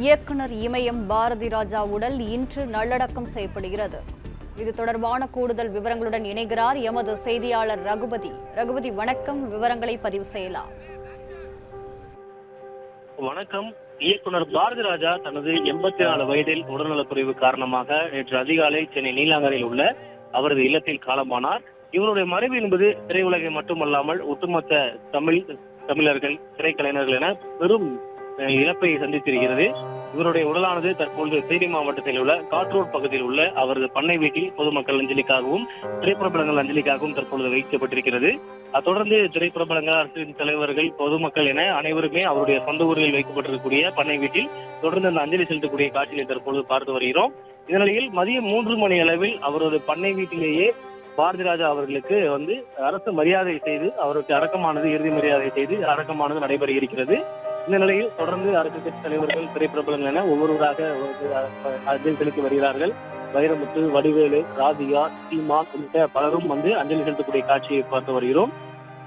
இயக்குனர் இமயம் பாரதி ராஜா உடல் இன்று நல்லடக்கம் செய்யப்படுகிறது. இது தொடர்பான கூடுதல் விவரங்களுடன் இணைகிறார் எமது செய்தியாளர் ரகுபதி. ரகுபதி, வணக்கம். விவரங்களை பதிவு செய்யலாம். வணக்கம். இயக்குனர் பாரதி ராஜா தனது 84 வயதில் உடல்நலக்குறைவு காரணமாக நேற்று அதிகாலை சென்னை நீலாங்கரையில் உள்ள அவரது இல்லத்தில் காலமானார். இவருடைய மறைவு என்பது திரையுலகை மட்டுமல்லாமல் ஒட்டுமொத்த தமிழர்கள், திரைக்கலைஞர்கள் என பெரும் இழப்பை சந்தித்திருக்கிறது. இவருடைய உடலானது தற்பொழுது தேனி மாவட்டத்தில் உள்ள காட்ரோட் பகுதியில் உள்ள அவரது பண்ணை வீட்டில் பொதுமக்கள் அஞ்சலிக்காகவும் திரைப்பிரபலங்கள் அஞ்சலிக்காகவும் தற்பொழுது வைக்கப்பட்டிருக்கிறது. தொடர்ந்து திரைப்பிரபலங்கள், அரசியல் தலைவர்கள், பொதுமக்கள் என அனைவருமே அவருடைய சொந்த ஊரில் வைக்கப்பட்டிருக்கக்கூடிய பண்ணை வீட்டில் தொடர்ந்து அந்த அஞ்சலி செலுத்தக்கூடிய காட்சியை தற்பொழுது பார்த்து வருகிறோம். இதனிடையில் மதியம் 3 மணி அளவில் அவரது பண்ணை வீட்டிலேயே பாரதி ராஜா அவர்களுக்கு அரசு மரியாதை செய்து அவருக்கு அடக்கமானது, இறுதி மரியாதை செய்து அடக்கமானது நடைபெற இருக்கிறது. இந்த நிலையில் தொடர்ந்து அரசியல் கட்சி தலைவர்கள், திரைப்பிரபலங்கள் என ஒவ்வொருவராக அஞ்சலி செலுத்தி வருகிறார்கள். வைரமுத்து, வடிவேலு, ராதிகா, சீமான் உள்ளிட்ட பலரும் அஞ்சலி செலுத்தக்கூடிய காட்சியை பார்த்து வருகிறோம்.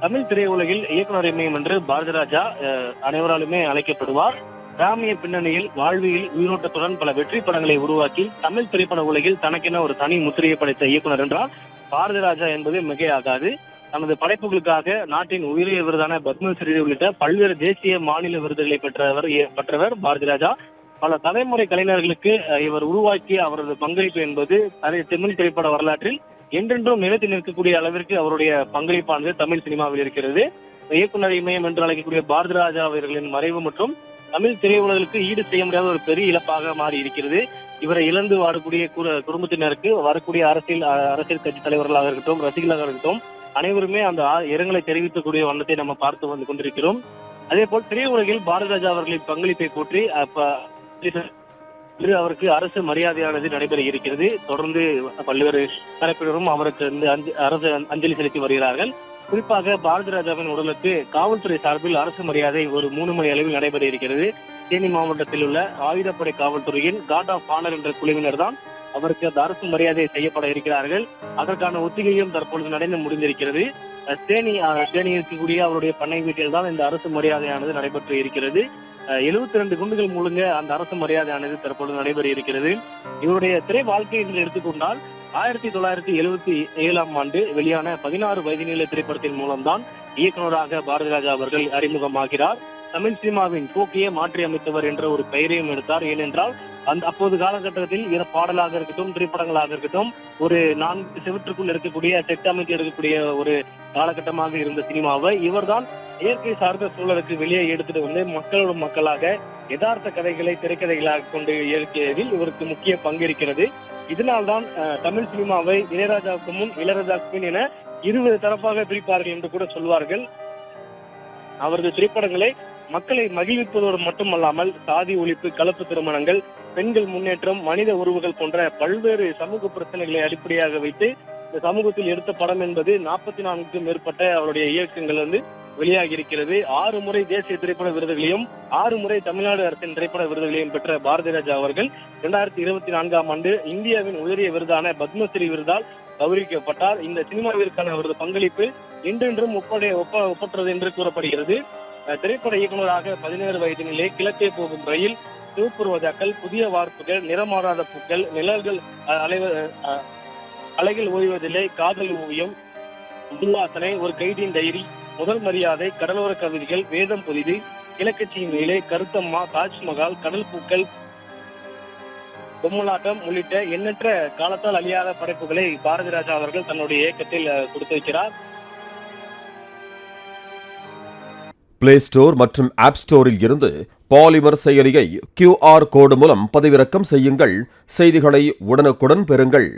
தமிழ் திரையுலகில் இயக்குனர் இமயம் என்று பாரதி ராஜா அனைவராலுமே அழைக்கப்படுவார். கிராமிய பின்னணியில் வாழ்வியல் உயிரோட்டத்துடன் பல வெற்றி படங்களை உருவாக்கி தமிழ் திரைப்பட உலகில் தனக்கென ஒரு தனி முத்திரையை படைத்த இயக்குனர் என்றால் பாரதி ராஜா என்பது மிகையாகாது. தனது படைப்புகளுக்காக நாட்டின் உயரிய விருதான பத்மஸ்ரீ உள்ளிட்ட பல்வேறு தேசிய, மாநில விருதுகளை பெற்றவர் பாரதி ராஜா. பல தலைமுறை கலைஞர்களுக்கு இவர் உருவாக்கிய அவரது பங்களிப்பு என்பது தமிழ் திரைப்பட வரலாற்றில் என்றென்றும் நிலைத்து நிற்கக்கூடிய அளவிற்கு அவருடைய பங்களிப்பானது தமிழ் சினிமாவில் இருக்கிறது. இயக்குனர் இமயம் என்று அழைக்கக்கூடிய பாரதி ராஜா அவர்களின் மறைவு மற்றும் தமிழ் திரையுலகிற்கு ஈடு செய்ய முடியாத ஒரு பெரிய இழப்பாக மாறி இருக்கிறது. இவரை இழந்து வாடக்கூடிய குடும்பத்தினருக்கு வரக்கூடிய அரசியல் கட்சி தலைவர்களாக இருக்கட்டும், ரசிகர்களாக இருக்கட்டும், அனைவருமே அந்த இரங்கலை தெரிவிக்கக்கூடிய வண்ணத்தை நம்ம பார்த்து வந்து கொண்டிருக்கிறோம். அதே போல் திரையுலகில் பாரதி ராஜா அவர்களின் பங்களிப்பை போற்றி அவருக்கு அரசு மரியாதையானது நடைபெற இருக்கிறது. தொடர்ந்து பல்வேறு தரப்பினரும் அவருக்கு அரசு அஞ்சலி செலுத்தி வருகிறார்கள். குறிப்பாக பாரதி ராஜாவின் உடலுக்கு காவல்துறை சார்பில் அரசு மரியாதை ஒரு 3 மணி அளவில் நடைபெற இருக்கிறது. தேனி மாவட்டத்தில் உள்ள ஆயுதப்படை காவல்துறையின் கார்ட் ஆஃப் ஆனர் என்ற குழுவினர் தான் அவருக்கு அந்த அரசு மரியாதை செய்யப்பட இருக்கிறார்கள். அதற்கான ஒத்திகையும் தற்பொழுது நடந்து முடிந்திருக்கிறது. தேனி இருக்கக்கூடிய அவருடைய பண்ணை வீட்டில் தான் இந்த அரசு மரியாதையானது நடைபெற்று இருக்கிறது. 72 குண்டுகள் மூலங்க அந்த அரசு மரியாதையானது தற்பொழுது நடைபெற இருக்கிறது. இவருடைய திரை வாழ்க்கை என்று எடுத்துக்கொண்டால் 1977ஆம் ஆண்டு வெளியான 16 வயது நீள திரைப்படத்தின் மூலம்தான் இயக்குநராக பாரதி ராஜா அவர்கள் அறிமுகமாகிறார். தமிழ் சினிமாவின் போக்கையே மாற்றி அமைத்தவர் என்ற ஒரு பெயரையும் எடுத்தார். ஏனென்றால் அப்போது காலகட்டத்தில் பாடலாக இருக்கட்டும், திரைப்படங்களாக இருக்கட்டும், ஒரு 4 செவற்றுக்குள் இருக்கக்கூடிய செட் அமைத்து எடுக்கக்கூடிய ஒரு காலகட்டமாக இருந்த சினிமாவை இவர்தான் இயற்கை சார்ந்த சூழலுக்கு வெளியே எடுத்துட்டு மக்களோட மக்களாக யதார்த்த கதைகளை திரைக்கதைகளாக கொண்டு இயற்கையில் இவருக்கு முக்கிய பங்கு இருக்கிறது. இதனால்தான் தமிழ் சினிமாவை இளையராஜாவுக்கு முன், இளையராஜாவுக்கு பின் என 20 தரப்பாக பிரிப்பார்கள் என்று கூட சொல்வார்கள். அவரது திரைப்படங்களை மக்களை மகிழ்விப்பதோடு மட்டுமல்லாமல் சாதி ஒழிப்பு, கலப்பு திருமணங்கள், பெண்கள் முன்னேற்றம், மனித உறவுகள் போன்ற பல்வேறு சமூக பிரச்சனைகளை அடிப்படையாக வைத்து இந்த சமூகத்தில் எடுத்த படம் என்பது 44க்கும் மேற்பட்ட அவருடைய இயக்கங்கள் வெளியாகி இருக்கிறது. 6 முறை தேசிய திரைப்பட விருதுகளையும் 6 முறை தமிழ்நாடு அரசின் திரைப்பட விருதுகளையும் பெற்ற பாரதி ராஜா அவர்கள் 2024ஆம் ஆண்டு இந்தியாவின் உயரிய விருதான பத்மஸ்ரீ விருதால் கௌரவிக்கப்பட்டார். இந்த சினிமாவிற்கான அவரது பங்களிப்பு என்றென்றும் ஒப்பற்றது என்று கூறப்படுகிறது. திரைப்பட இயக்குநராக 17 வயதினிலே கிழக்கே போகும் ரயில், சிவப்பு ரோஜாக்கள், புதிய வார்ப்புகள், நிறமாறாத பூக்கள், நிழல்கள், அலைகள் ஓய்வதில்லை, காதல் ஓவியம், துர்வாசனை, ஒரு கைதியின் டைரி, முதல் மரியாதை, கடலோர கவிதைகள், வேதம் புதிது, கிழக்கட்சியின் வேலை, கருத்தம்மா, தாஜ்மஹால், கடல் பூக்கள், பொம்மலாட்டம் உள்ளிட்ட எண்ணற்ற காலத்தால் அழியாத படைப்புகளை பாரதி ராஜா அவர்கள் தன்னுடைய இயக்கத்தில் கொடுத்திருக்கிறார். பிளே ஸ்டோர் மற்றும் ஆப் ஸ்டோரில் இருந்து பாலிமர் செயலியை QR கோடு மூலம் பதிவிறக்கம் செய்யுங்கள். செய்திகளை உடனுக்குடன் பெறுங்கள்.